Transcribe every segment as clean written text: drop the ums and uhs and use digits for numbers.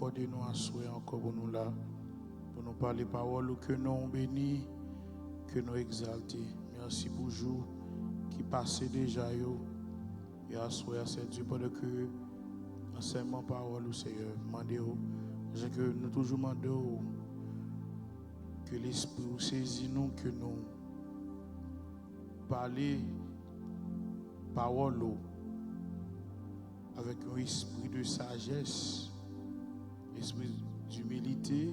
accorder nous à souhait encore pour nous là, pour nous parler parole que nous bénis, que nous exalter. Merci pour le jour qui passait déjà yo. Et à souhait c'est Dieu pour que enseignement parole au Seigneur. Demandez-vous, que nous toujours demandons que l'esprit nous saisit nous, que nous parler parole avec un esprit de sagesse, esprit d'humilité,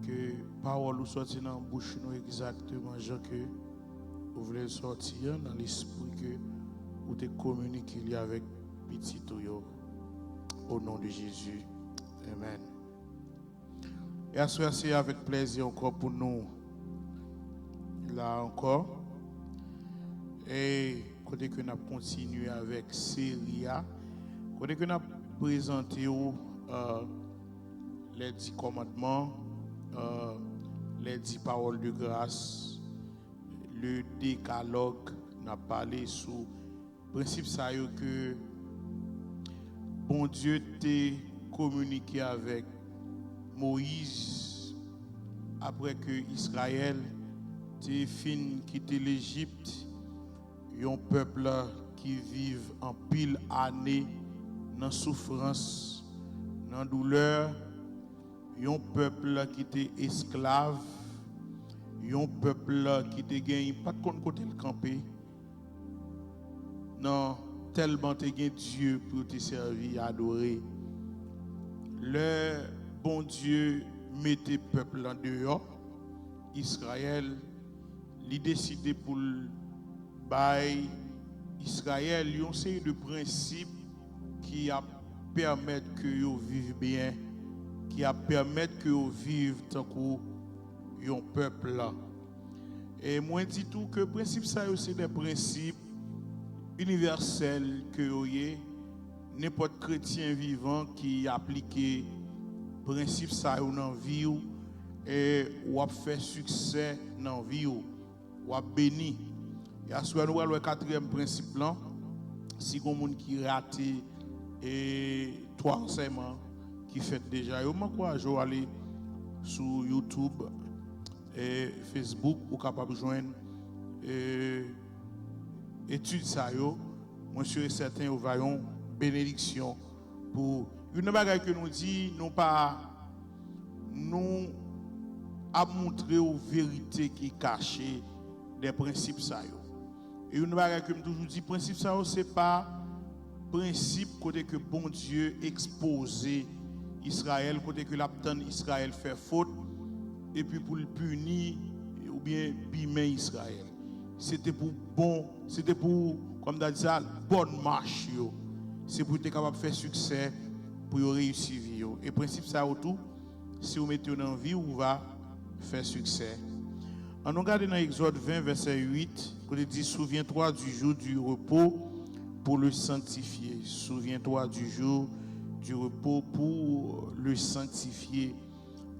que parole nous sortit dans la bouche nous exactement genre que vous voulez sortir dans l'esprit que vous te communiquer avec petit yo au nom de Jésus. Amen. Et à ce c'est avec plaisir encore pour nous là encore. Et côté que nous avons continué avec Séria, côté que nous avons présenté les 10 commandements, les 10 paroles de grâce, le décalogue, nous avons parlé sur le principe ça que bon Dieu t'a communiqué avec Moïse après que Israël t'ait fini quitter l'Égypte. Un peuple qui vit en pile année dans souffrance, dans douleur, un peuple qui était esclave, un peuple qui était gagné pas de côté le camper. Non, tellement te gagné Dieu pour te servir, adorer. Le bon Dieu mettait peuple en dehors. Israël, il décidé pour by Israël, il y a une série de principes qui permettent que vous vivent bien, qui permettent que vous vivent tant que peuple là. Et moi je dis tout que principe ça c'est des principes universels que n'importe chrétien vivant qui applique principe ça dans la vie et ou a fait succès dans la vie ou a béni. Et à ce moment le quatrième principe là, si quelqu'un qui rate et 3 enseignements qui fait déjà, je m'encourage à aller sur YouTube et Facebook ou capable de joindre étude ça yo. Moi je suis certain vous voyons bénédiction pour une bagaille que nous dit non pas nous à montrer aux vérités qui cachées des principes ça yo. Et une chose que je toujours dis, principe ça c'est pas principe côté que bon Dieu exposé Israël côté que l'abtan Israël fait faute et puis pour le punir ou bien bimer Israël. C'était pour comme dit ça bonne marche yo. C'est pour être capable de faire succès pour réussir vie yo. Et principe ça autour si vous mettez dans vie vous va faire succès. En nous regardant dans Exode 20, verset 8, il dit souviens-toi du jour du repos pour le sanctifier. Souviens-toi du jour du repos pour le sanctifier.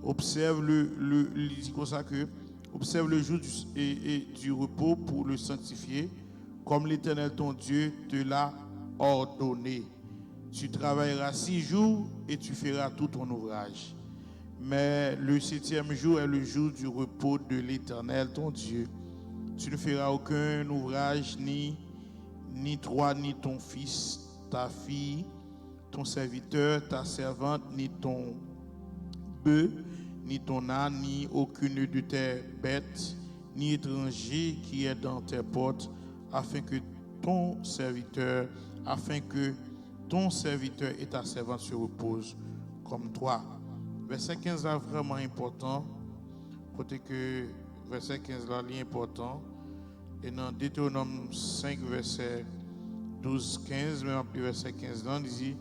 Observe il dit comme ça que observe le jour du repos pour le sanctifier, comme l'Éternel ton Dieu te l'a ordonné. Tu travailleras 6 jours et tu feras tout ton ouvrage. Mais le 7e jour est le jour du repos de l'Éternel, ton Dieu. Tu ne feras aucun ouvrage, ni toi, ni ton fils, ta fille, ton serviteur, ta servante, ni ton bœuf, ni ton âne, ni aucune de tes bêtes, ni étranger qui est dans tes portes, afin que ton serviteur et ta servante se reposent comme toi. Verset 15 là vraiment important. Côté que verset 15 là est important. Et dans Deutéronome 5 verset 12-15, même après verset 15 là, il dit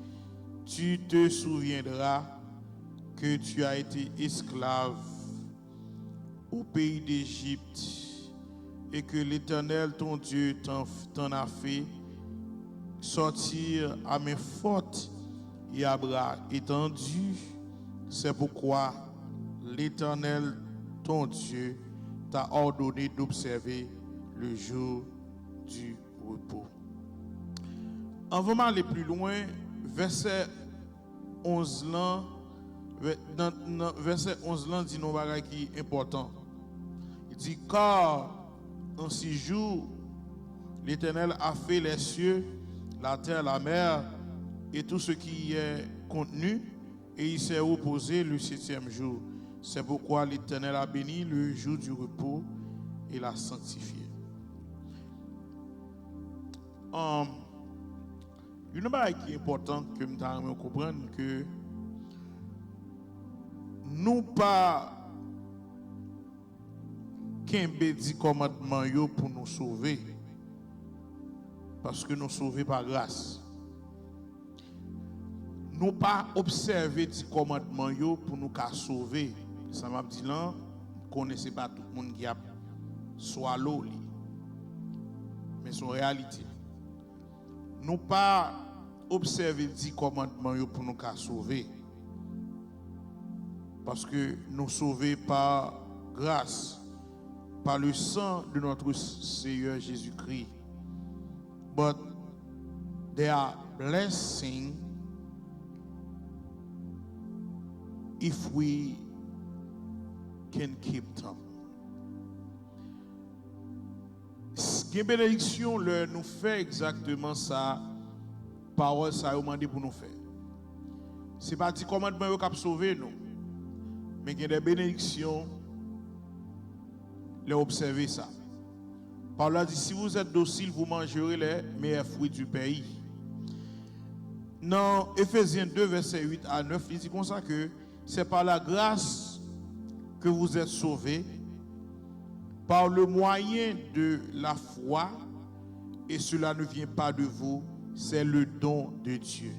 tu te souviendras que tu as été esclave au pays d'Égypte et que l'Éternel ton Dieu t'en a fait sortir à main forte et à bras étendus. C'est pourquoi l'Éternel, ton Dieu, t'a ordonné d'observer le jour du repos. Avant d'aller plus loin, verset 11 là, dans verset 11 là, dit nos bagages qui est important. Il dit, car en 6 jours, l'Éternel a fait les cieux, la terre, la mer et tout ce qui y est contenu, et il s'est reposé le 7e jour. C'est pourquoi l'Éternel a béni le jour du repos et l'a sanctifié. Une chose qui est importante que nous devons comprendre que nous pas qu'un dit commandement pour nous sauver, parce que nous sauvés par grâce. Nous pas observer des commandements pour nous sauver. Ça m'a dit là, connaissez pas tout le monde qui a soit l'eau, mais c'est une réalité. Nous pas observer des commandements pour nous sauver, parce que nous sauvés par grâce, par le sang de notre Seigneur Jésus-Christ. But they are blessing if we can keep them. Quelle bénédiction leur nous fait exactement ça, parole ça a demandé pour nous faire. C'est pas dit commandement qui a sauvé nous, mais il y a des bénédictions, les observer ça. Paul a dit, si vous êtes docile, vous mangerez les meilleurs fruits du pays. Dans Éphésiens 2, verset 8 à 9, il dit comme ça que c'est par la grâce que vous êtes sauvés, par le moyen de la foi, et cela ne vient pas de vous, c'est le don de Dieu.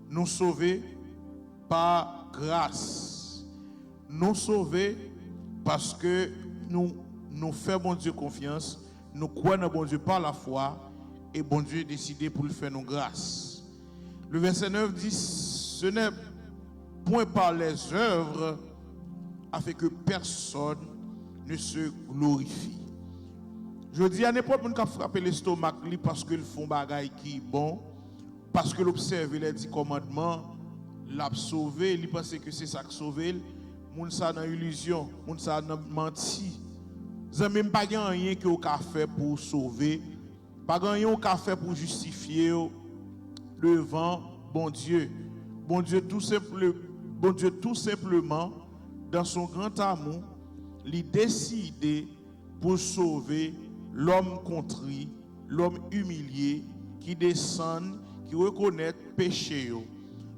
Nous sauvés par grâce. Nous sauvés parce que nous faisons bon Dieu confiance. Nous croyons en bon Dieu par la foi et bon Dieu a décidé pour le faire nos grâces. Le verset 9 dit, ce n'est point par les œuvres afin que personne ne se glorifie. Je dis à n'importe qui a frappé l'estomac parce qu'ils font bagaille qui est bon, parce que l'observe les 10 commandements, l'a sauvé, il pense que c'est ça qui sauve, moun ça dans illusion, moun ça dans menti. Ça même pas rien que au fait pour sauver, pas rien au fait pour justifier devant bon Dieu. Bon Dieu tout simplement dans son grand amour, il décide pour sauver l'homme contrit, l'homme humilié qui descend, qui reconnaît péché.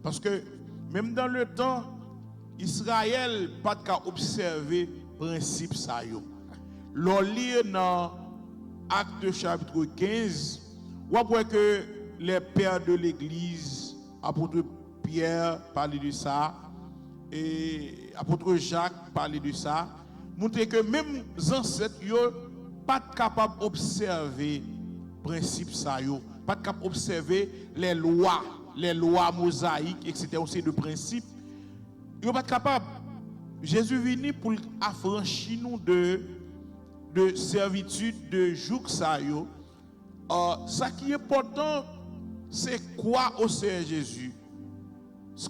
Parce que même dans le temps, Israël n'a pas observé le principe ça. L'on lit dans Actes chapitre 15, on voit que les pères de l'église, apôtre Pierre parlait de ça, et apôtre Jacques parlait de ça, montre que même les ancêtres ne sont pas capables d'observer le principe ça, pas capables d'observer les lois mosaïques, etc. C'est de principes. Ils ne sont pas capables. Jésus est venu pour affranchir nous de servitude, de joug ça. Ça qui est important, c'est quoi au Seigneur Jésus.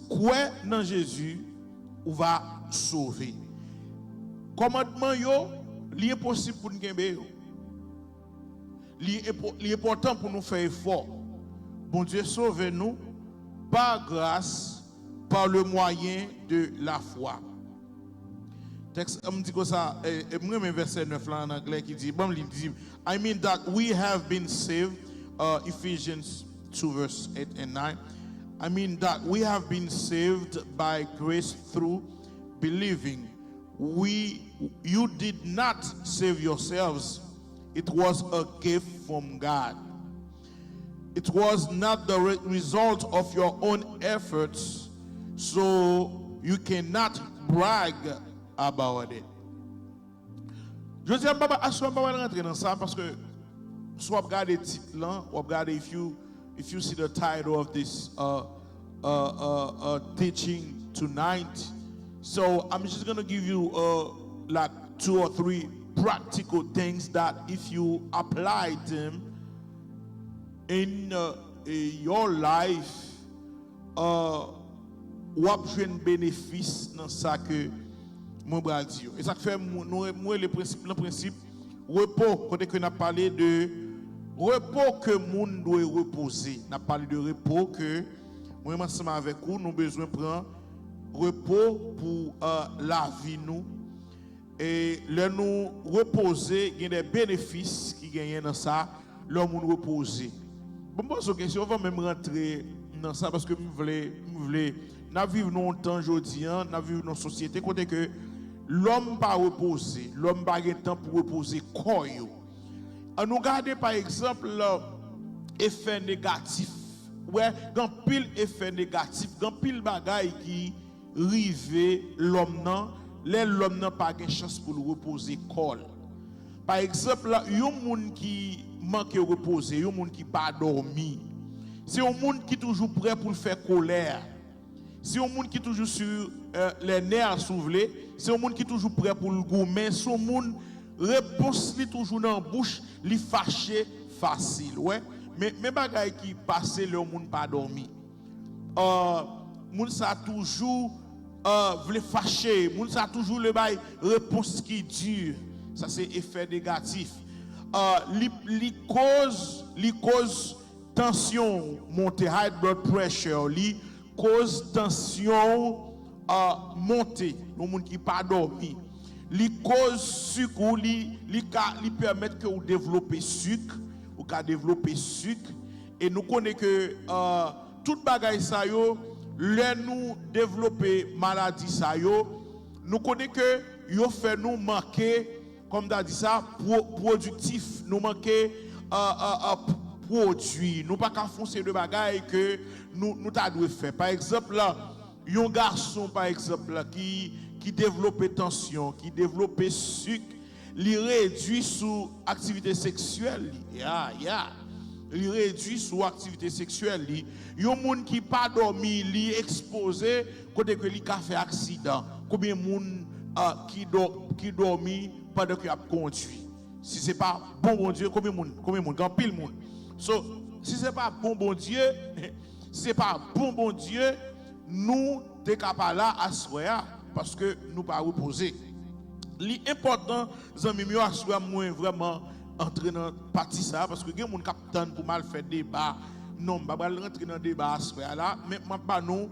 Quoi dans Jésus, on va sauver. Commandement yo, li impossible pour nous gagner. Li important pour nous faire effort. Bon Dieu sauve nous par grâce, par le moyen de la foi. Texte me dit que ça, moi verset 9 là en anglais qui dit, bon il dit, I mean that we have been saved, Ephesians 2 verse 8 and 9. I mean that we have been saved by grace through believing. You did not save yourselves. It was a gift from God. It was not the result of your own efforts, so you cannot brag about it. Je dis à Baba, assois pas rentrer dans ça parce que soit regarder le titre là, ou regarder if you see the title of this teaching tonight. So I'm just going to give you like 2 or 3 practical things that if you apply them in your life, ou a joué un bénéfice dans ça que mon bras dit. Et ça fait moi le principe repos quand on a parlé de repos que monde doit reposer. On a parlé de repos que moi ensemble avec vous nous besoin prendre repos pour la vie nous et le nous reposer, il y a des bénéfices qui gagnent dans ça, l'homme nous reposer. Bon, moi, cette question, on va même rentrer dans ça parce que nous vivons longtemps aujourd'hui, nous vivons dans une société côté que l'homme pas reposer, l'homme pas de temps pour reposer corps. Nous regardons par exemple l'effet négatif. Ouais, dans pile effet négatif, dans pile bagaille qui rive l'homme nan, l'homme n'a pas de chance pour le reposer corps. Par exemple, il y a un monde qui manque de reposer, il y a un monde qui pas dormi. C'est un monde qui est toujours prêt pour faire colère. C'est un monde qui est toujours sur les nerfs souvelés. C'est un monde qui est toujours prêt pour le gommer. C'est un monde réponse li toujours dans la bouche, li fâché facile. Ouais. Mais bagay qui passe le monde pas dormi. Moun ça toujours vle fâcher, moun ça toujours le bail réponse qui dure. Ça c'est effet négatif. Li cause tension, montée high blood pressure, li cause tension montée, le monde qui pas dormi. Li cause sucre, li permet que vous développez sucre, ou ka développer sucre et nous connaissons que toute bagaille ça yo, le nous développer maladie ça yo, nous connaissons que yo fait nous manquer comme tu as dit ça productif, nous manquer produit, nous pas qu'à foncer de bagaille que nous t'a dû faire. Par exemple là, un garçon par exemple là, qui développe tension, qui développe sucre, il réduit sous activité sexuelle. Il réduit sous activité sexuelle. Il y a un monde qui pas dormi, il exposé côté que il a fait accident. Combien de monde qui dormi pendant qu'il a conduit. Si c'est pas bon Dieu, combien de monde, grand pile monde. So, si c'est pas bon Dieu, c'est pas bon Dieu, nous t'es capable là à soir parce que nous pas reposer. L'important, zami mi aswa moi vraiment entrer dans partie ça parce que gen moun capitaine pour mal faire débat. Non, pas rentrer dans débat aswa là, mais pas nous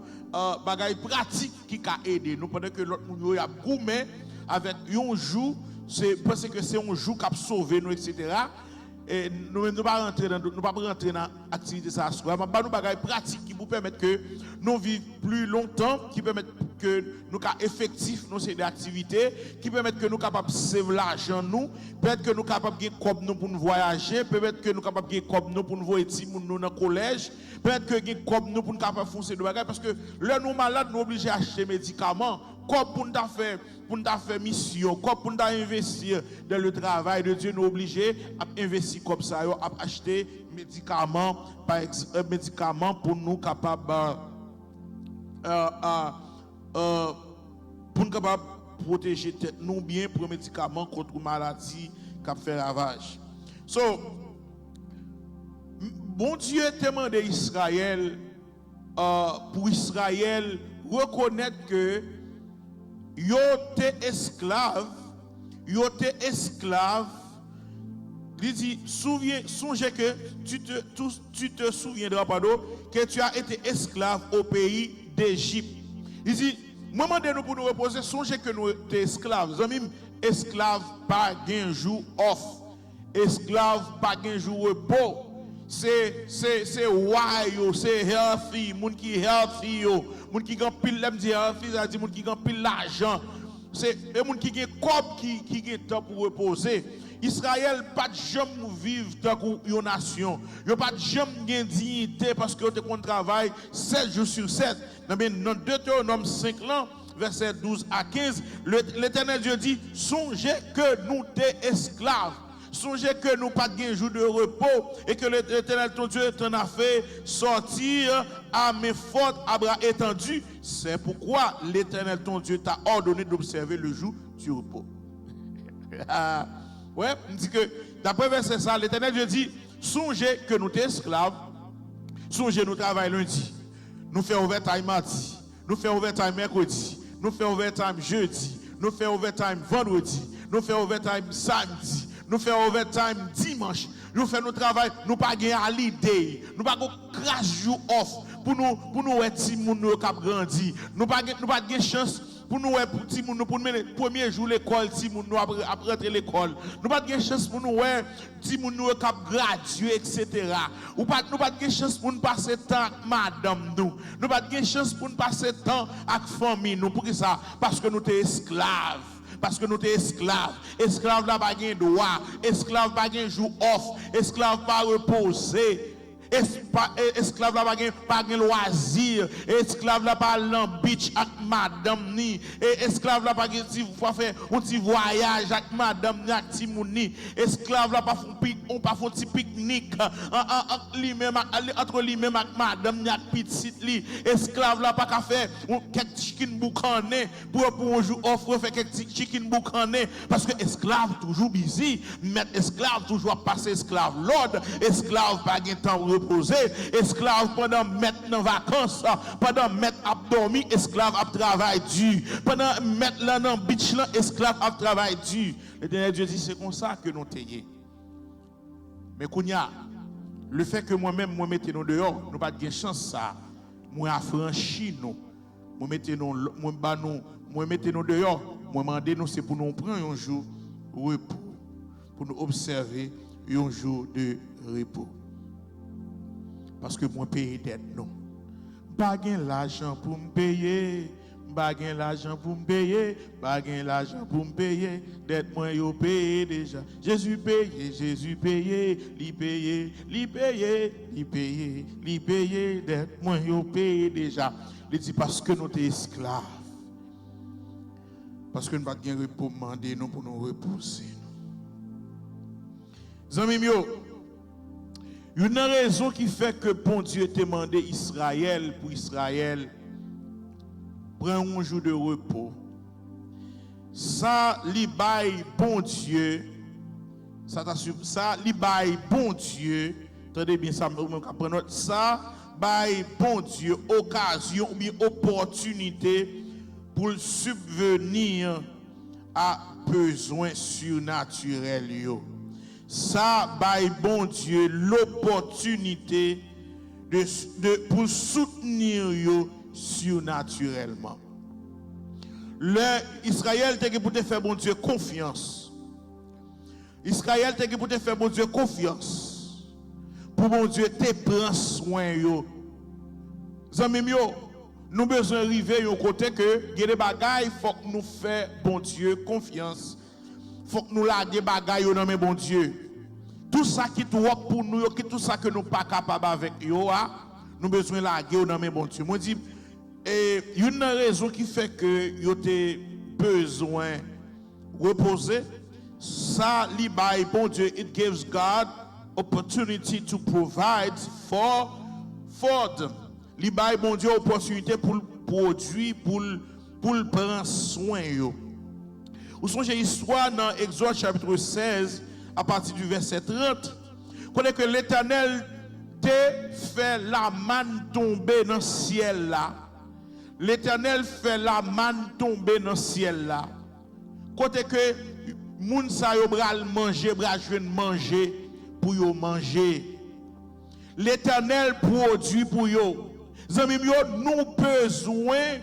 bagay pratique qui ka aider nous pendant que l'autre moun yo a goumé avec un jour, c'est parce que c'est un jour qui a sauvé nous etc. Et nous ne pas rentrer dans activité ça aswa, mais nous bagay pratique qui vous permettre que nous vivions plus longtemps, qui permettent que nous soyons effectifs dans ces activités, qui permettent que nous soyons capables de sauver l'argent, peut-être que nous sommes capables de gagner pour nous voyager, peut-être que nous sommes capables de gagner pour nous voir dans le collège, peut-être que nous sommes capables pour nous foncer de bagages, parce que là, nous malades, nous sommes obligés d'acheter des médicaments, comme pour nous faire mission, comme pour nous investir dans le travail de Dieu, nous sommes obligés d'investir comme ça, à acheter médicaments, par exemple, médicaments pour nous capables pour nous capables de protéger nous bien pour les médicaments contre les maladies qui fait ravage. So, bon Dieu demande à Israël pour Israël reconnaître que yo t'es esclave. Il dit, songez que tu te souviendras pardon, que tu as été esclave au pays d'Égypte. Il dit, moment de nous pour nous reposer, songez que nous sommes esclaves. Zamim, esclave pas un jour off. Esclave pas un jour repos. C'est why c'est healthy, moun qui healthy yo, moun qui gagne pile l'aime dire healthy, ça dit moun qui gagne pile l'argent. C'est moun qui gagne corps qui gagne temps pour reposer. Israël pas de jamais vivre tant qu'une nation. Yo pas de jamais gagne dignité parce que te travail 7 jours sur 7. Dans Deutéronome 5 là, verset 12 à 15, l'Éternel Dieu dit, songez que nous t'es esclaves. Songez que nous pas de jour de repos et que l'Éternel ton Dieu t'en a fait sortir à main forte, à bras étendus. C'est pourquoi l'Éternel ton Dieu t'a ordonné d'observer le jour du repos. Ouais, on dit que d'après verset ça, l'Éternel Dieu dit, songez que nous t'es esclaves, songez nous travaillons lundi, nous faisons overtime mardi, nous faisons overtime mercredi, nous faisons overtime jeudi, nous faisons overtime vendredi, nous faisons overtime samedi, nous faisons overtime dimanche, nous faisons notre travail, nous pas gagner à l'idée, nous pas crash jour off pour nous être si moun nous cap grandi, nous pas gagner chance pour nous être petit moun pour nous premier jour l'école si moun nous après rentrer l'école, nous pas gagner chance pour nous si moun nous cap graduer etc. Ou pas nous pas gagner chance pour nous passer temps avec madame nous pas gagner chance pour nous passer temps avec famille nous pour ça parce que nous t'es esclaves. Parce que nous sommes esclaves. Esclaves n'a pas de droit. Esclaves n'a pas de jour off. Esclaves pas reposer. Esclaves n'a pas de loisir. Esclaves n'a pas de beach avec madame ni. Esclaves n'a pas de faire un petit voyage avec madame ni avec Timouni. Esclaves n'a pas un petit pique-nique entre lui-même avec madame ni avec petite li. Esclaves n'a pas faire quelques chicken boucané pour un jour off faire quelques chicken boucané parce que esclave toujours busy, mettre esclave toujours passer esclave l'ordre, esclave pas de temps reposer, esclave pendant mettre en vacances, pendant mettre à dormir, esclave à travail dur, pendant mettre là dans beach là, esclave à travail dur. Le dernier Dieu dit c'est comme ça que nous t'ayons. Mais Kounia, le fait que moi-même moi mettez nous dehors, nous pas de chance ça, moi affranchi nous, moi mettez nous dehors, moi demander nous c'est pour nous prendre un jour repos, pour nous observer un jour de repos. Parce que moi paye dette non. Pas l'argent pour me payer, pas l'argent pour me payer, pas l'argent pour me payer, dette moi yo paye déjà. Jésus paye, li paye, dette moi yo paye déjà. Il dit parce que nous sommes esclaves. Parce que nous n'avons pas de repos demander nous pour nous reposer. Zami mio, une raison qui fait que bon Dieu t'a demandé Israël pour Israël prendre un jour de repos. Ça li bail bon Dieu. Ça li bail bon Dieu. Attendez bien ça, ça bail bon Dieu occasion ou bien opportunité pour subvenir à besoins surnaturels yo. Ça bail bon Dieu l'opportunité pour soutenir yo surnaturellement. Israël t'a pour te faire bon Dieu confiance. Israël t'a pour te faire bon Dieu confiance. Pour bon Dieu te prendre soin yo. Zami yo, nous besoin arriver au côté que des bagailles faut que nous faire bon Dieu confiance. Faut que nous laguer bagailles dans mes bon Dieu. Tout ça qui doit pour nous, tout ça que nous pas capable avec yo, nous besoin laguer dans mes bon Dieu. Moi dis une raison qui fait que yo te besoin reposer, ça li bail bon Dieu, it gives God opportunity to provide for them. Li bail bon Dieu opportunité pour produire pour prendre soin yo. Ou songez histoire dans Exode chapitre 16 à partir du verset 30. Connaît que l'Éternel te fait la manne tomber dans le ciel là. L'Éternel fait la manne tomber dans le ciel là. Côté que moun sa yo bral manger, bral joine manger pour yo manger. L'Éternel produit pour yo. Zami yo nous besoin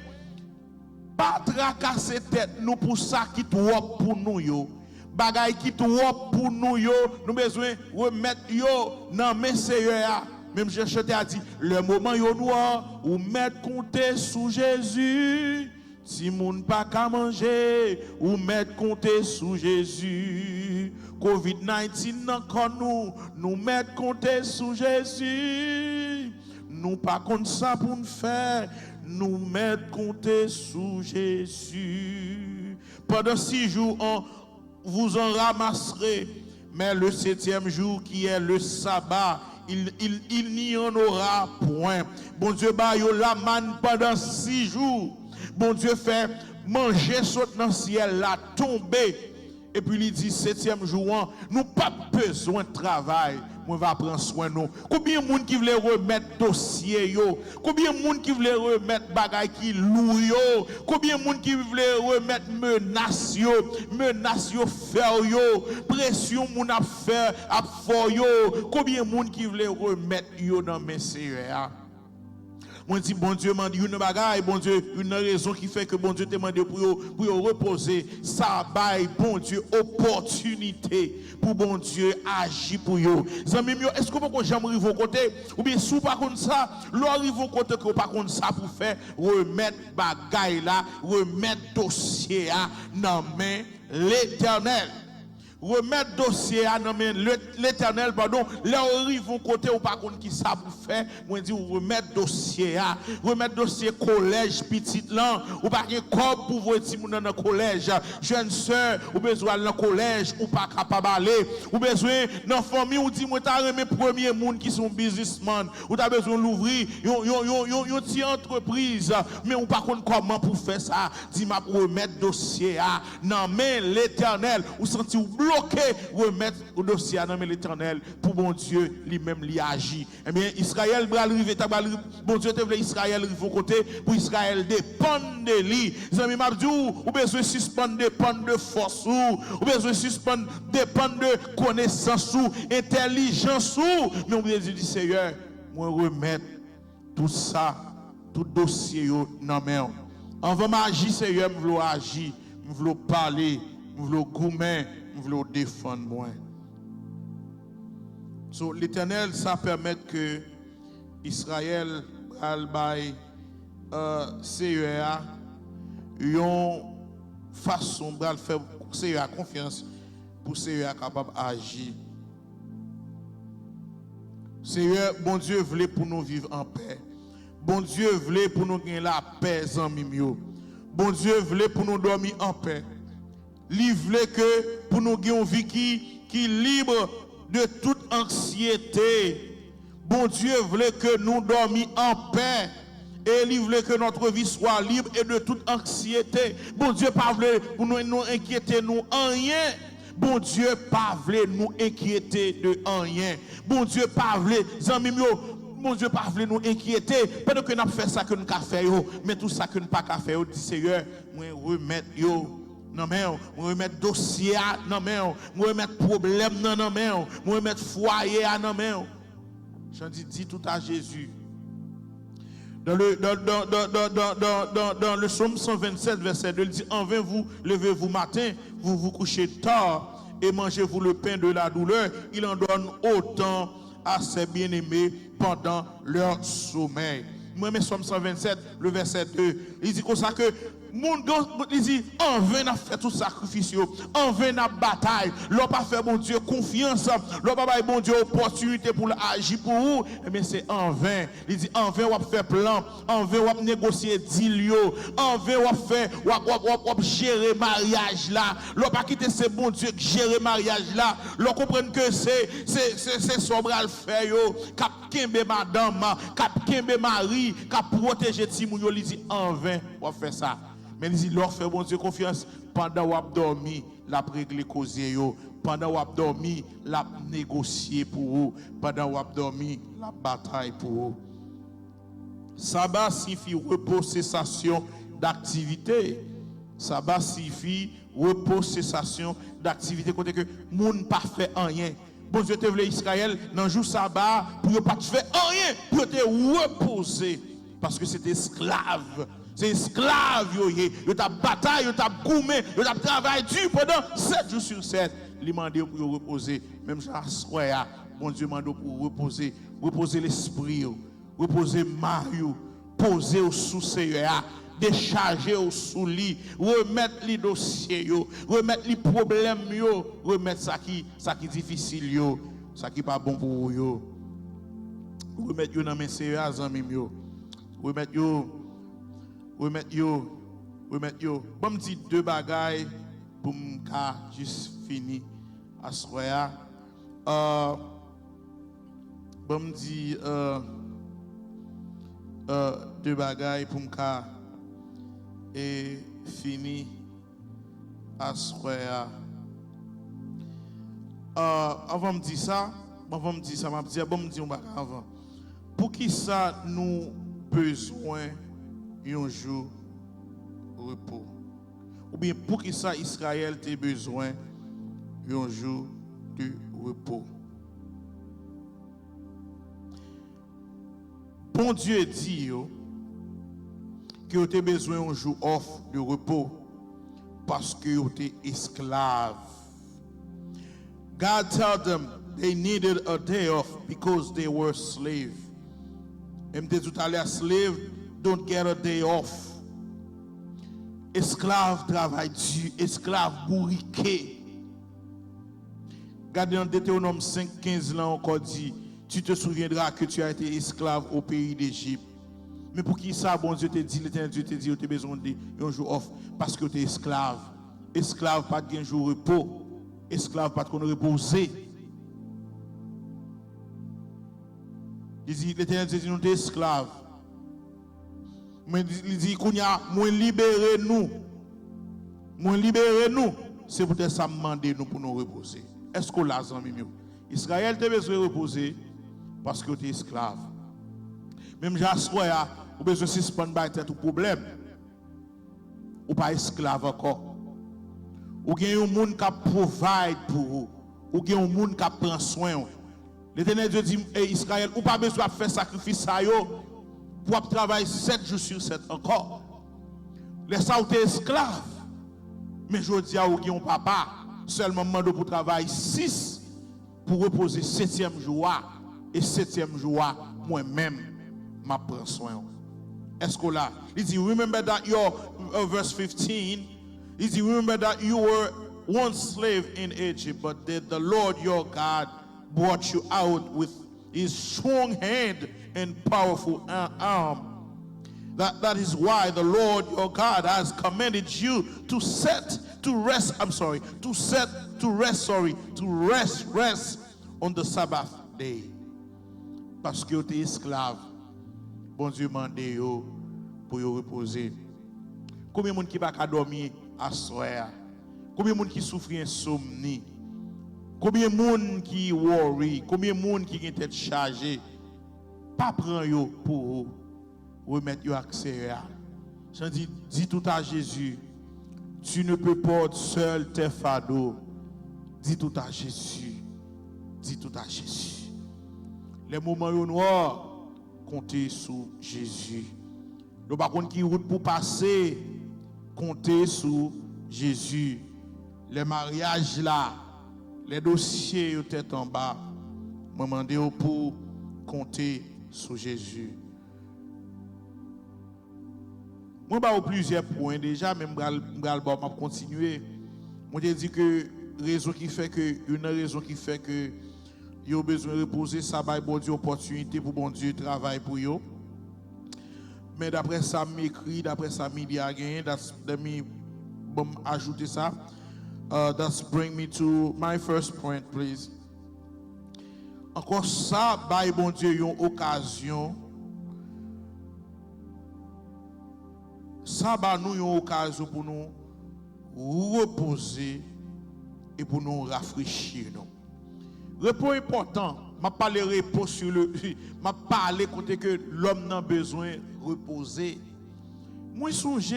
pas tracasser tête nous pour ça qui trop pour nous yo. Bagay qui trop pour nous yo, nous besoin remettre yo dans mes Seigneur. Même je a dit le moment yo noir ou mettre compter sous Jésus. Si moun pas qu'à manger ou mettre compter sous Jésus. COVID-19 encore nous mettre compter sous Jésus. Nous pas contre ça pour nous faire, nous mettre compter sous Jésus. Pendant 6 jours, vous en ramasserez, mais le 7e jour qui est le sabbat, il n'y en aura point. Bon Dieu, bah yo la manne pendant 6 jours. Bon Dieu fait manger saute dans le ciel là, tomber. Et puis il dit 7e jour, nous pas besoin de travail. moi va prendre soin nous. Combien de monde qui veut remettre dossier yo? Combien de monde qui veut remettre bagay qui lourd yo? Combien de monde qui veut remettre menace yo faire yo, pression moun a faire a fort yo? Combien de monde qui veut remettre yo dans mes Seigneur? Moi dis bon Dieu m'a dit une bagaille, bon Dieu, une raison qui fait que bon Dieu te demande pour reposer, ça bail bon Dieu opportunité pour bon Dieu agir pour yo. Zami mio, est-ce que vous jamais arriver au côté ou bien sous pas comme ça, l'arrive au côté que pas comme ça pour faire remettre bagaille là, remettre dossier là dans main l'Éternel. Remettre dossier à l'Éternel, pardon, là on arrive au côté ou pas contre qui ça pour faire, moi dit remettre dossier collège petit là, ou pas un corps pour voir si moun dans le collège, jeune sœur, ou besoin dans le collège ou pas capable aller, ou besoin dans famille ou dit moi t'a remis premier monde qui sont businessman, ou t'as besoin l'ouvrir, yon petite entreprise, mais ou pas contre comment pour faire ça, dit m'a remettre dossier à non mais l'Éternel, ou senti ou bloqué, remettre au dossier à l'Éternel pour bon Dieu lui-même lui agir. Eh bien, Israël va arriver, bon Dieu te voulait Israël arriver au côté pour Israël dépendre de lui. Zami Mabdou, ou besoin suspendre dépendre de force ou besoin suspendre dépendre de connaissance ou intelligence ou mais on veut dire Seigneur, moi remettre tout ça, tout dossier dans main. On va m'agir Seigneur, me vouloir agir, me vouloir parler, me vouloir goumer, me vouloir défendre moi. So, l'Éternel, ça permet que Israël albaï CEA une façon de faire CEA confiance pour CEA capable d'agir. Seigneur, bon Dieu voulait pour nous vivre en paix. Bon Dieu voulait pour nous gagner la paix en mimio. Bon Dieu voulait pour nous dormir en paix. Il voulait que pour nous gagner une vie qui est libre de toute anxiété. Bon Dieu voulait que nous dormions en paix. Et il voulait que notre vie soit libre et de toute anxiété. Bon Dieu pas voulait pour nous inquiéter nous en rien. Bon Dieu pas voulait nous inquiéter de rien. Bon Dieu pas voulait, bon Dieu pas voulait nous inquiéter. Pendant que nous avons fait ça que nous avons fait, mais tout ça que nous n'avons pas fait, dit Seigneur, moi remettre non mais on remettre dossier non mais on remettre problème non mais on remettre foyer non mais j'en dis tout à Jésus. Dans le psaume 127 verset 2 il dit en vain vous levez-vous matin, vous vous couchez tard et mangez-vous le pain de la douleur, il en donne autant à ses bien-aimés pendant leur sommeil. Moi, mais Somme 127, le verset 2, il dit comme ça que il dit en vain n'a fait tout sacrifice, en vain n'a bataille, l'on pas fait bon Dieu confiance, l'on pas bon Dieu opportunité pour agir pour vous, mais c'est en vain. Il dit en vain on fait plan, en vain on négocier deal, en vain on fait on gérer mariage là, l'on pas quitter ce bon Dieu qui gérer mariage là, l'on comprenne que c'est sobre à le faire yo, cap kembe madame, cap kembe mari, cap protéger Timou, il dit en vain on fait ça. Mais il dit, leur fait bon Dieu confiance pendant qu'on a dormi, la régler causer yo, pendant qu'on a dormi, la négocier pour vous, pendant qu'on a dormi, la bataille pour vous. Sabbat signifie repos, cessation d'activité. Sabbat signifie repos, cessation d'activité. Côté que moun pas fait rien. Bon Dieu te voulait Israël dans le jour sabbat pour ne pas faire rien, pour te reposer parce que c'est esclave. C'est esclave, yo t'a bataille, yo t'a goumé, yo t'a travaillé dur pendant 7 jours sur 7. Il demande pour reposer. Même ça, bon Dieu demande pour reposer. Reposer l'esprit, reposer Mario, poser au sous Seigneur, décharger au sous lit, remettre les dossiers, remettre les problèmes, remettre ça qui difficile, ça qui pas bon pour vous. Remettre yo dans mes Seigneur, amis, remettre yo. Bon petit deux bagailles pour m'ka juste fini à soya. Bon petit deux bagailles pour m'ka et fini à soya. Avant de dire ça, Avant me dire ça, m'a dit, bon me dire avant. Pour qui ça nous besoin un jour repos? Ou bien pour qui ça Israël a besoin un jour de repos? Bon Dieu dit que vous avez besoin un jour off de repos parce que vous êtes esclaves. God told them they needed a day off because they were slaves. Et me tout à l'heure, slave don't get a day off. Esclave travail dur, esclave bourriqué. Regardez dans Deutéronome 5:15 là encore dit, tu te souviendras que tu as été esclave au pays d'Égypte. Mais pour qui ça, bon Dieu te dit, l'Éternel Dieu te dit, tu as besoin d'un jour off parce que tu es esclave. Esclave pas de jour repos. Esclave pas de reposer. Il dit, l'Éternel Dieu dit, nous sommes esclaves. Mais il dit, qu'on y a, moins libérez-nous. Moins libérez-nous. C'est peut-être ça demander nous pour nous reposer. Est-ce qu'on l'a zami mieux? Israël a besoin de reposer parce que tu es esclave. Même Jassoya, vous avez besoin de suspendre tout problème. Ou pas esclave encore. Ou bien un monde qui provide pour vous. Ou bien un monde qui prend soin. L'Éternel Dieu dit, Israël, ou pas besoin de faire sacrifice à eux pour travailler 7 jours sur 7 encore. Laissez-vous être esclave. Mais je dis à vous qui ont papa, seulement demande pour travailler 6 pour reposer 7e jour. Et 7e jour, moi-même, je prends soin. Est-ce que là, il dit, remember that your, verse 15, il dit, remember that you were once slave in Egypt, but the Lord your God brought you out with his strong hand and powerful arm. That is why the Lord your God has commanded you to rest on the Sabbath day. Parce que tu es esclave. Bon Dieu m'a demandé pour vous reposer. Combien de monde qui va dormir à soir? Combien de monde qui souffre d'insomnie? Combien de monde qui worry? Combien de monde qui ont tête chargée? Pas prendre pour remettre yo accès. Je dis tout à Jésus, tu ne peux pas seul tes fardeaux. Dis tout à Jésus. Dis tout à Jésus. Les moments noirs, comptez sur Jésus. Nous par contre qui route pour passer, comptez sur Jésus. Les mariages là, les dossiers au tête en bas, je demande pour compter sur Jésus. Moi, je vais plusieurs points déjà, même je vais continuer. Je dis que une raison qui fait que il a besoin de reposer, ça va bon Dieu opportunité pour bon Dieu travailler pour eux. Mais d'après ça m'écrit, d'après ça m'y dit again, ajouter ça. That's bring me to my first point, please. Encore ça, bah bon Dieu une occasion. Ça va nous une occasion pour nous reposer et pour nous rafraîchir. Repos important. Je parle de repos sur le. Je parle côté que l'homme n'a besoin de reposer. Moi, songe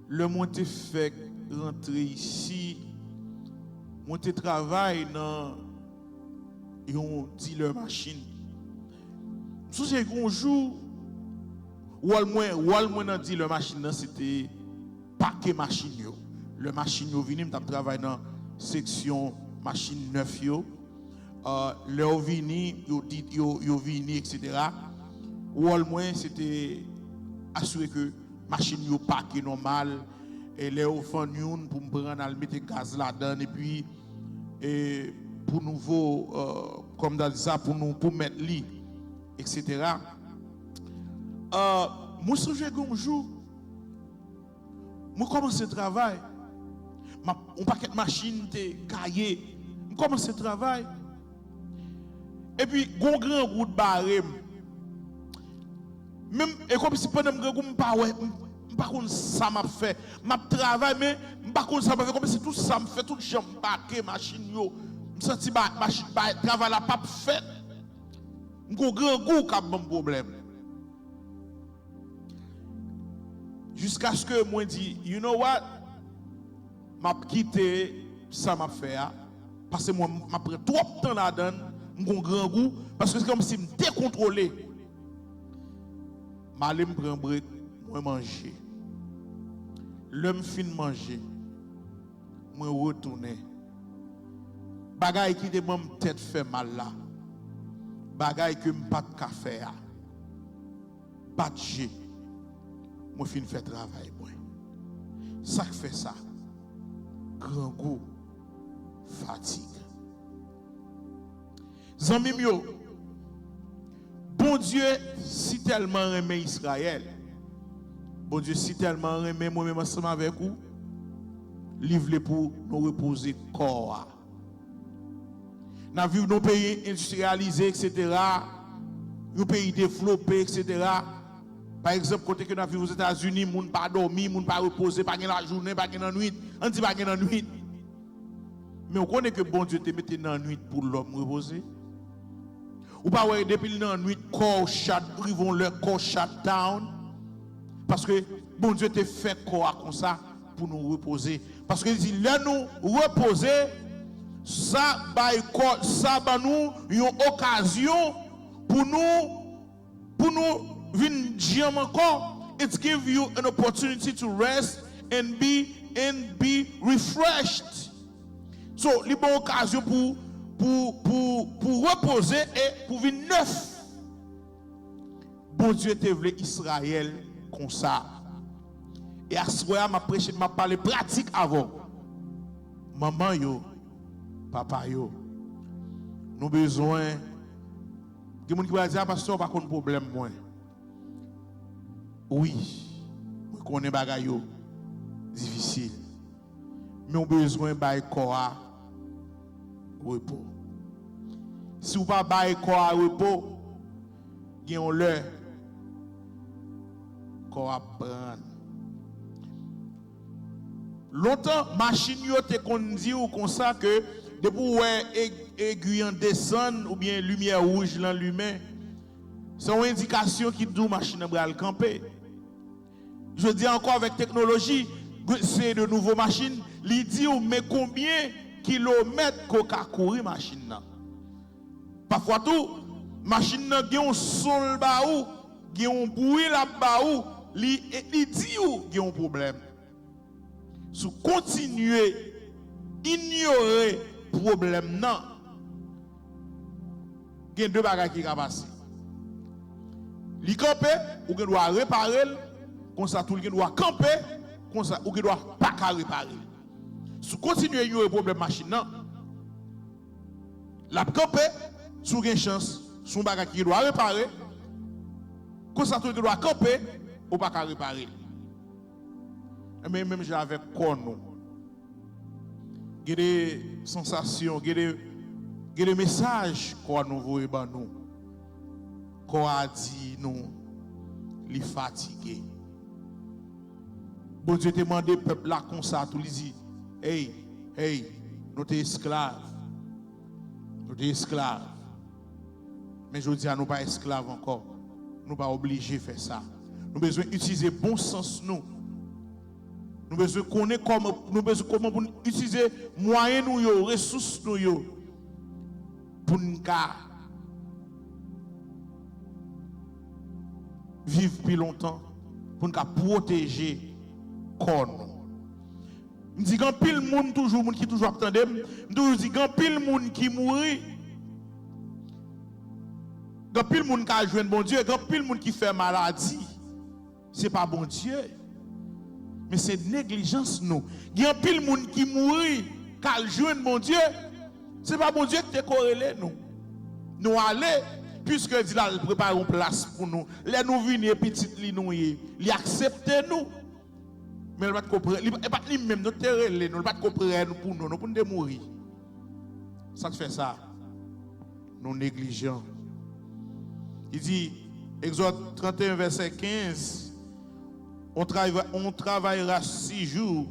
le monte fait rentrer ici. Monte travail dans une dealer machine. Songe un jour, ou al moins dans dealer machine, c'était paquet machine. Le machine vini, je travaille dans section machine 9 yo leur vini yo vini etc. ou au moins c'était assurer que machine yo paquet normal et les offrant une pour me prendre à mettre gaz là-dedans et puis pour nouveau comme dans ça pour mettre lit etc. Moi songe un jour moi commence le travail. On paquet de machines te cahier. On commence le travail. Et puis gon grand route barré. Même et comme si pendant que pas contre ça m'a fait. M'a travail mais pas contre ça m'a fait comme si tout ça me fait toute jambe paquet machine yo. Je sens que le travail n'a pas fait. Je suis grand goût qui a un problème. Jusqu'à ce que moi dis, you know what? Je quitte ça m'a fait. Parce que moi, je prends trop de temps là-dedans. Je suis grand goût. Parce que c'est comme si je me décontrôlais. Je vais prendre un break, je manger. L'homme fin manger. Je retourner. Bagay qui te mon tête fait mal là. Bagay que me pas de café a. Pas de jet. Moi fin fait travail moi. Ça fait ça. Grand goût, fatigue. Zami mio. Bon Dieu si tellement aimé Israël. Bon Dieu si tellement aimé moi-même ensemble avec vous. Livre pour nous reposer corps. Nous vivons dans nos pays industrialisés, etc. Nos pays développés, etc. Par exemple, côté que nous vivons aux États-Unis, les gens ne pas dormir, les gens ne pas reposer, pas la journée, pas la nuit. On dit pas la nuit. Mais on connaît que bon Dieu te mette dans la nuit pour l'homme reposer. Ou pas ouais depuis dans la nuit corps shut, ils leur corps shut down parce que bon Dieu te fait corps comme ça pour nous reposer. Parce que dit là nous reposer ça va nous une occasion pour nous venir dire encore. It gives you an opportunity to rest and be refreshed. So, il y a une occasion pour reposer et pour venir neuf. Bon Dieu te voulu Israël comme ça. Et à ce moment-là, m'a parlé pratique avant. Maman yo, papa yo, nous besoin. Il y a des gens qui vont dire, pasteur, pas de problème moi. Oui, je connais bagay yo difficile. Mais on besoin de corps repos. Si vous pas bail corps repos, gagnons le corps prendre. Longtemps machine yo te kon di ou comme ça que depuis ouais aiguille en descend ou bien lumière rouge dans l'humain, c'est une indication qui dit machine va camper. Je dis encore avec technologie, c'est de nouvelles machines, il dit mais combien kilomètres qu'on a courir machine là. Parfois tout machine là gagne un sol ba ou, gagne un bruit là ba ou, il dit ou gagne un problème. Si continuer ignorer problème non, il y a deux bagages qui passent. Li camper ou que doit réparer comme ça tout le monde doit camper comme ça ou que doit pas réparer. Si continuer ignorer problème machine non, la camper sous une chance son bagage qui doit réparer comme ça tout le monde doit camper ou pas réparer. Mais même j'avais quoi nous. Il y a des sensations, il y a des messages qu'on nous voit nous. Qu'on a dit nous, les fatigués. Bon Dieu te demandé peuple là comme ça, tout lui dit, hey, nous sommes esclaves. Nous sommes esclaves. Mais je dis à nous pas esclaves encore. Nous pas obligés de faire ça. Nous avons besoin d'utiliser bon sens nous. Nous besoin connaître comment pour utiliser moyens nous ressources nous pour nous vivre plus longtemps, pour nous protéger corps. Je dis qu'il pile monde toujours monde qui toujours attendait, je dis qu'il pile monde qui mourit. Quand pile monde qui a joué bon Dieu, quand pile monde qui fait maladie. C'est pas bon Dieu. Mais c'est négligence nous. Il y a un pile monde qui mourit car joue bon Dieu. C'est pas bon Dieu qui te corrélé nous. Nous aller puisque dit là il prépare une place pour nous. Les nous venir petite li nous il accepte nous. Mais il pas comprendre, il pas même nous terrer nous pas comprendre pour nous pour nous mourir. Ça fait ça. Nous négligeons. Il dit Exode 31 verset 15 on travaillera 6 jours,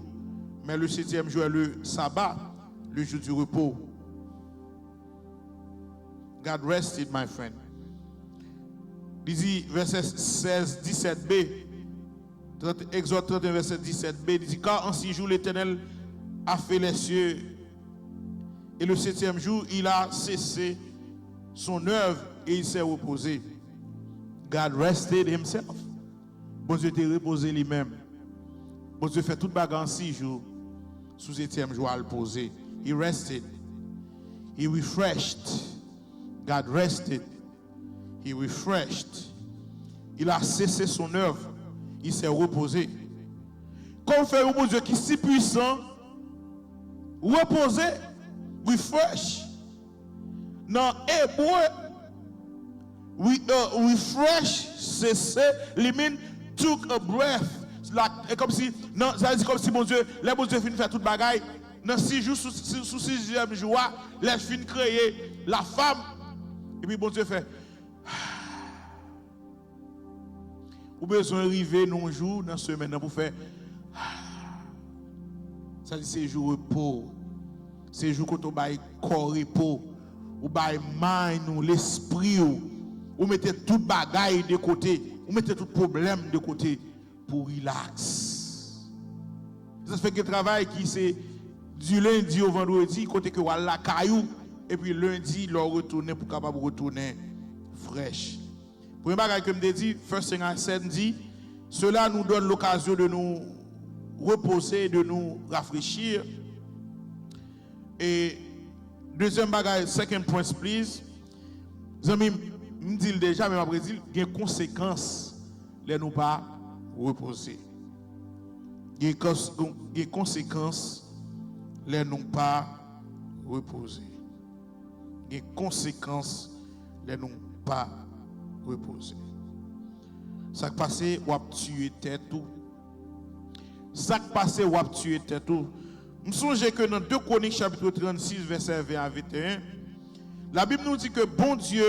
mais le 7e jour est le sabbat, le jour du repos God rested, my friend. Il dit, verset 16, 17b, Exode 31, verset 17b, il dit, car en 6 jours l'Éternel a fait les cieux, et le 7e jour, il a cessé son œuvre et il s'est reposé. God rested himself. Bon Dieu t'est reposé lui-même. Bon Dieu fait toute bagarre en 6 jours. Sous 7e jour, à le poser. He rested. He refreshed. God rested. He refreshed. Il a cessé son œuvre. Il s'est reposé. Comme fait un bon Dieu qui est si puissant, reposer, refresh. Dans hébreu, refresh, cesser, limite, took a breath. Comme si, non, ça veut dire comme si bon Dieu, les bon Dieu finit faire toute bagaille. Dans 6 jours, sous 6e jour, les fin créer la femme. Et puis bon Dieu fait. Ou besoin d'arriver dans un jour, dans ce semaine, pour faire. Ça dit c'est jour repos. C'est jour quand on bail corps repos. Ou bail mind ou l'esprit ou mettez toute bagaille de côté, ou mettez tout problème de côté pour relax. Ça fait que le travail qui c'est du lundi au vendredi, côté que la caillou et puis lundi leur retourner pour capable retourner fraîche. Premier bagage que me dit, first thing I said dit, cela nous donne l'occasion de nous reposer, de nous rafraîchir. Et deuxième bagage, second point please. Amis, me dit déjà mais après dit, il y a des conséquences les nous pas reposer. Il y a des conséquences les nous pas reposer. Il y a des conséquences les nous pas reposer. Ça qui passe ou a tué tête tout. Ça qui passe ou a tué tête tout. Je me souviens que dans 2 Chroniques chapitre 36 verset 20 à 21, la Bible nous dit que bon Dieu,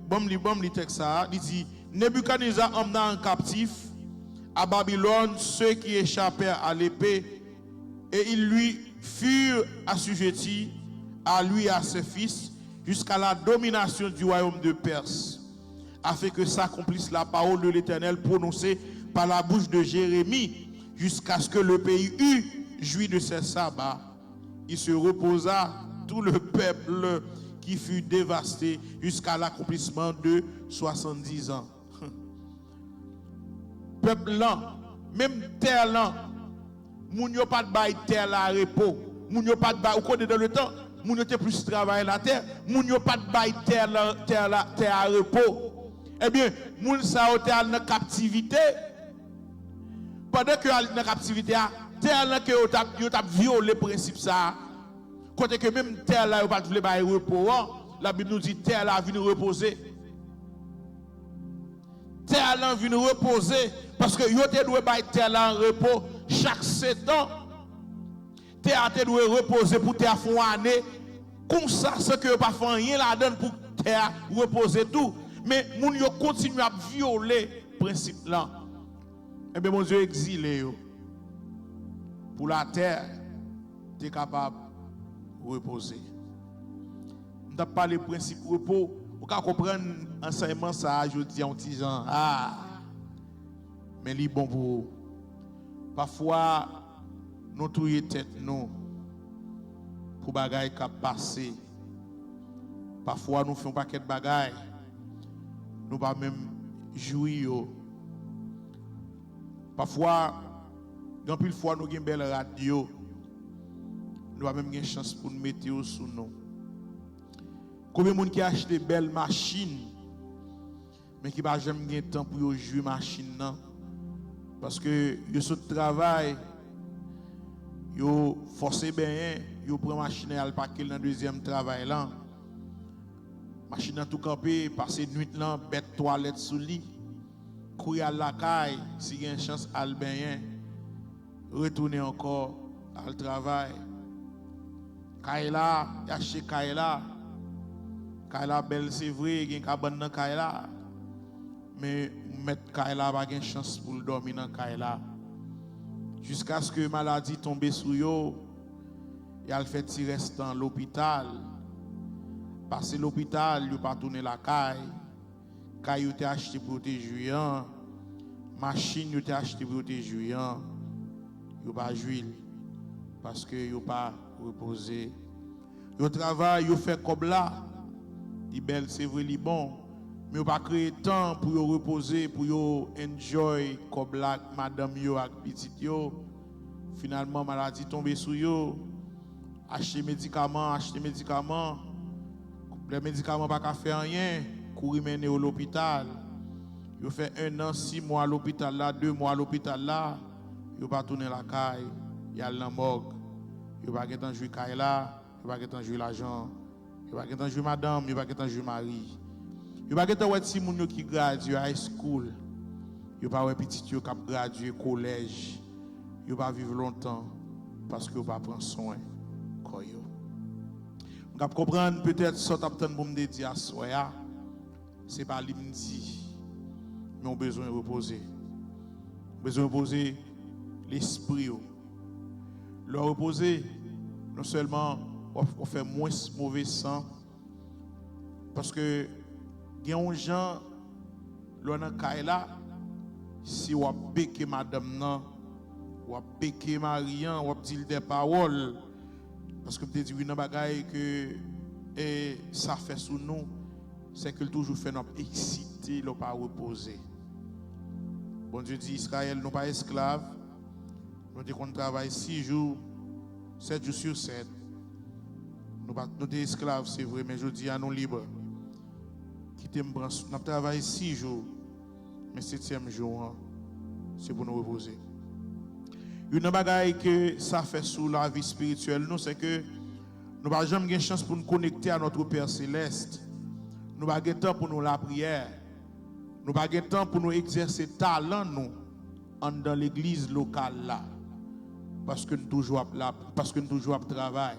bon li texte ça, il dit Nebuchadnezzar emmena en captif à Babylone ceux qui échappèrent à l'épée et ils lui furent assujettis à lui et à ses fils jusqu'à la domination du royaume de Perse, afin que s'accomplisse la parole de l'Éternel prononcée par la bouche de Jérémie, jusqu'à ce que le pays eût joui de ses sabbats. Il se reposa tout le peuple qui fut dévasté jusqu'à l'accomplissement de 70 ans. Peuple là, même terre là, moun yo pas de bail terre la repos, moun yo pas de bail au cours de le temps, moun yo te plus travailler la terre, moun yo pas de bail terre à repos. Eh bien, moun sa au terre en captivité. Pendant que dans captivité, terre là que yo t'a violé principe ça. Côté que même terre là yo pas voulait bail repos, la Bible nous dit terre là vient reposer. Terre là vient reposer parce que yo te doit bail terre là en repos chaque 7 ans. Terre te doit reposer pour terre font année. Comme ça c'est que pas faire rien là-dedans pour terre reposer tout. Mais moun yo continue à violer principe là. Eh bien mon Dieu exilé yo. Pour la terre tu es capable de reposer. On t'a parlé du principe repos, on peut comprendre enseignement ça je dis en petit gens mais li bon pour vous. Parfois nous touyer tête nous pour bagaille qui passer. Parfois nous faisons un paquet de bagaille nous pas même jouir. Parfois dans pile fois nous avons une belle radio. Nous avons même une chance pour nous mettre sous nous. Combien de gens qui achètent des belles machines mais qui n'ont jamais eu temps pour jouer machine non? Parce que ils sont au travail, ils forcent bien, ils prennent machine et ils parquent dans le deuxième travail là. Machine tout campé, passer nuit là, bête toilette sous lit, courir à la caille, si il y a une chance à bien, retourner encore au travail. Kaila, acheter Kaila. Kaila belle c'est vrai, il y a une cabane dans Kaila. Mais mettre Kaila pas de chance pour dormir dans Kaila. Jusqu'à ce que la maladie tombe sur eux, et elle fait tirer dans l'hôpital. Passer l'hôpital, il pas tourner la caille. Caille yo te acheté pour te jouer. Machine yo te acheté pour te jouer. Yo pas jouer parce que yo pas reposer. Yo travail, yo fait comme là. Di belle c'est vrai li bon. Mais yo pas créer temps pour yo reposer, pour yo enjoy comme là madame yo ak petit yo. Finalement maladie tombe sur yo. Acheter médicaments. Les médicaments pas qu'à faire rien, courir mener à l'hôpital. Yo fait 1 an, 6 mois à l'hôpital là, 2 mois à l'hôpital là, yo pas tourner la caille, y a la morgue. Yo pas qu'à jouer caille là, yo pas qu'à jouer l'argent, yo pas qu'à jouer madame, yo pas qu'à jouer mari. Yo pas qu'à ouais si moun yo qui gradue high school. Yo pas ouais petit yo qui gradué collège. Yo pas vivre longtemps parce que yo pas prendre soin quoi yo. On va comprendre peut-être ce que tu as dit à soi, ce n'est pas l'imdi, mais on a besoin de reposer. On a besoin de reposer l'esprit. Le reposer, non seulement on fait moins mauvais sang, parce que il y a des gens, l'on a là, si on a béqué madame, on a béqué Marian, on a dit des paroles. Parce que peut-être une bagaille que ça fait sous nous, c'est que toujours fait nous exciter, nous pas reposer. Bon Dieu dit Israël, nous pas esclaves. Nous dit qu'on travaille 6 jours, 7 jours sur 7. Nous pas nous des esclaves, c'est vrai, mais je dis à nous libres. Nous travaillons 6 jours, mais 7e jour, c'est pour nous reposer. Une bagaille que ça fait sous la vie spirituelle, nous, c'est que nous n'avons jamais de chance pour nous connecter à notre Père Céleste. Nous n'avons pas de temps pour nous la prière. Nous n'avons pas de temps pour nous exercer talent nous dans l'église locale là. Parce que nous toujours là, parce que nous toujours travail.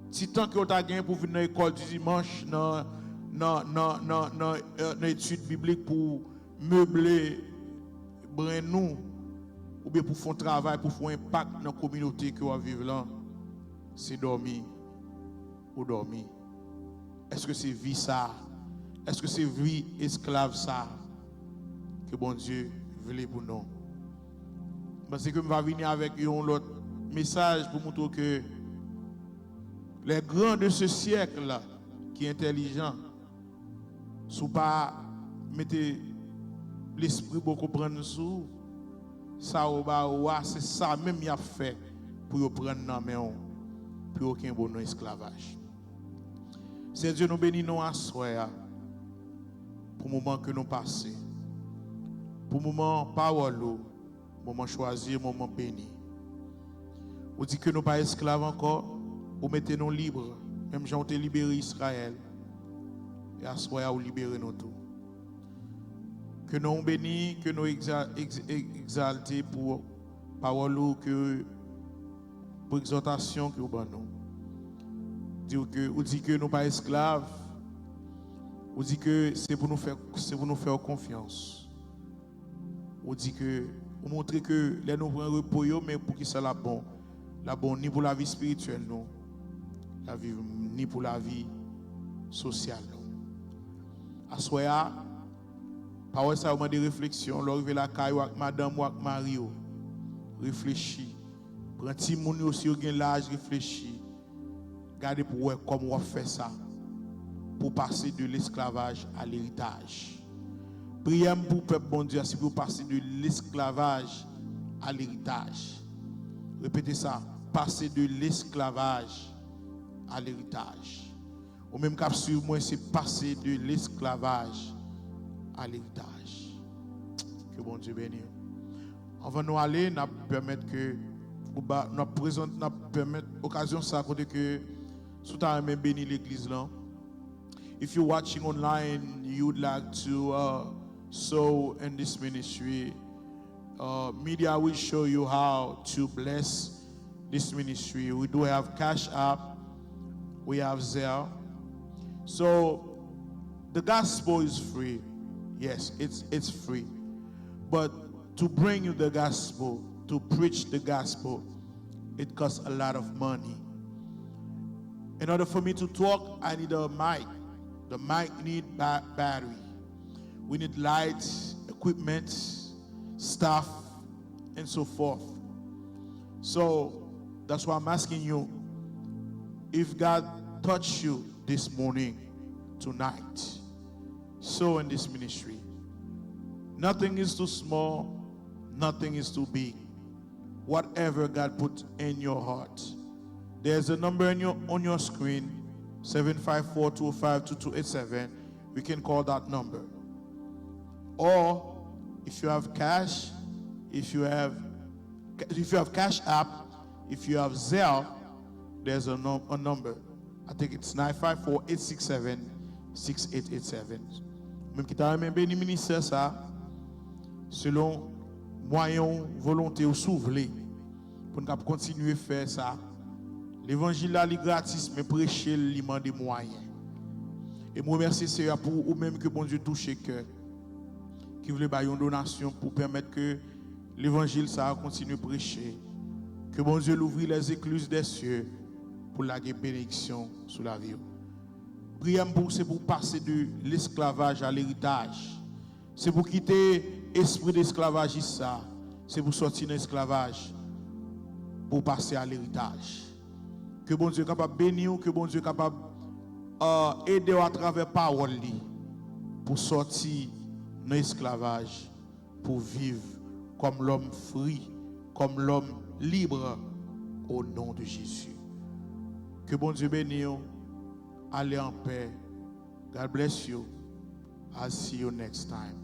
Si tant que vous avez gagné pour venir à l'école du dimanche, dans l'étude biblique pour meubler nous, ou bien pour faire un travail, pour faire un impact dans la communauté que vous vivez là, c'est dormir ou dormir. Est-ce que c'est vie ça? Est-ce que c'est vie esclave ça? Que bon Dieu veut pour nous. Parce que je vais venir avec un autre message pour montrer que les grands de ce siècle qui sont intelligents, ne sont pas mettez l'esprit pour comprendre sous. Ça c'est ça même qu'il a fait pour prendre dans main pour aucun bon esclavage. C'est Dieu nous bénit nous à soi pour le moment que nous passons. Pour le moment parole, moment choisi, moment béni. On dit que nous pas esclaves encore, ou mettez nous libres, même Jean a libéré Israël. Et à soi ou libérer nous tout. Que nous bénis, que nous exaltés pour parole que pour exhortation que nous avons. On dit que nous ne sommes pas esclaves. On dit que c'est pour nous faire confiance. On dit que on montre que les nous prenons repos, mais pour qui ça la bon ni pour la vie spirituelle non, ni pour la vie sociale non. À soya parole ça au moment de réflexion, l'arriver la caille avec madame ou avec Mario, réfléchis. Prends petit moun aussi au gain l'âge, réfléchis. Gardez pour voir comment on fait ça pour passer de l'esclavage à l'héritage. Priez pour le peuple bon Dieu, c'est pour passer de l'esclavage à l'héritage. Répétez ça, passer de l'esclavage à l'héritage. Au même cap sur moi, c'est passer de l'esclavage à l'héritage. Que bon Dieu bénisse. Avant de nous aller, nous permettre que nous présenter, nous permettre occasion ça côté que sous ta même béni l'église là. If you're watching online, you'd like to sow in this ministry, media will show you how to bless this ministry. We do have Cash App, we have Zelle. So the gospel is free. Yes, it's free. But to bring you the gospel, to preach the gospel, it costs a lot of money. In order for me to talk, I need a mic. The mic need battery. We need lights, equipment, staff, and so forth. So that's why I'm asking you, if God touched you this morning, tonight, so in this ministry, nothing is too small, nothing is too big. Whatever God put in your heart. There's a number on your screen, 754-205-2287. We can call that number. Or if you have cash, if you have Cash App, if you have Zelle, there's a number. I think it's 954-867-6887. Même qui t'a même béni ministère ça, selon moyen volonté ou souvelé, pour nous continuer à faire ça. L'évangile là, est gratis, mais prêcher, il demande des moyens. Et moi, remercie Seigneur pour ou même que bon Dieu touche le cœur, qui voulait bailler une donation pour permettre que l'évangile ça continue à prêcher. Que bon Dieu l'ouvre les écluses des cieux pour la bénédiction sur la vie. Prions pour c'est pour passer de l'esclavage à l'héritage. C'est pour quitter l'esprit d'esclavage ça. C'est pour sortir de l'esclavage pour passer à l'héritage. Que bon Dieu est capable de bénir, que bon Dieu est capable d'aider à travers parole pour sortir de l'esclavage, pour vivre comme l'homme free, comme l'homme libre au nom de Jésus. Que bon Dieu bénisse. Allez en paix. God bless you. I'll see you next time.